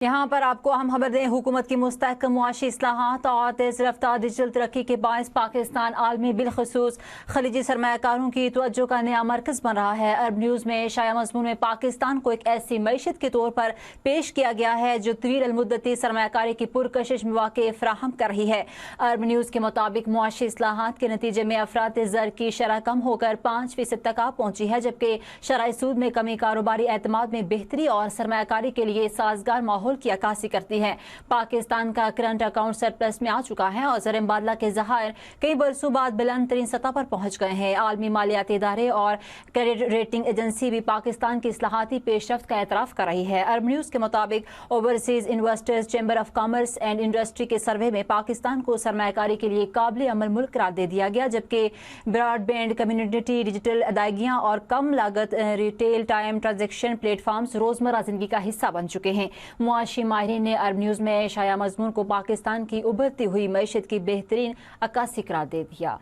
यहाँ पर आपको अहम खबर दें, हुकूमत की मुस्तहकम मुआशी इस्लाहात और तेज़ रफ्तार डिजिटल तरक्की के बायस पाकिस्तान आलमी बिलखसूस खलीजी सरमाकारों की तवज्जो का नया मरकज़ बन रहा है। अरब न्यूज़ में शाया मज़मून में पाकिस्तान को एक ऐसी मईशत के तौर पर पेश किया गया है जो तवील अलमुद्दती सरमाकारी की पुरकशिश मौक़े फराहम कर रही है। अरब न्यूज़ के मुताबिक मुआशी इस्लाहात के नतीजे में अफरात ज़र की शरह कम होकर 5% तक आ पहुँची है, जबकि शरह सूद में कमी कारोबारी एतमाद में बेहतरी और सरमाकारी के लिए साजगार माहौल की अक्कासी करती है। पाकिस्तान का करंट अकाउंट सरप्लस में आ चुका है और ज़र मुबादला के ज़खायर कई बरसों बाद बुलंद तरीन सतह पर पहुंच गए हैं। आलमी मालियाती इदारे और क्रेडिट रेटिंग एजेंसी भी पाकिस्तान की इस्लाहाती पेशरफ्त का एतराफ़ कर रही है। अरब न्यूज़ के मुताबिक overseas investors chamber of commerce and industry के सर्वे में पाकिस्तान को सरमाकारी के लिए काबिल अमल मुल्क करार दे दिया गया, जबकि ब्रॉडबैंड कम्युनिटी, डिजिटल अदायगियाँ और कम लागत रिटेल टाइम ट्रांजेक्शन प्लेटफॉर्म्स रोज़मर्रा ज़िंदगी का हिस्सा बन चुके हैं। मुआशी माहिरीन ने अरब न्यूज़ में शाया मज़मून को पाकिस्तान की उभरती हुई मईशत की बेहतरीन अक्कासी करार दे दिया।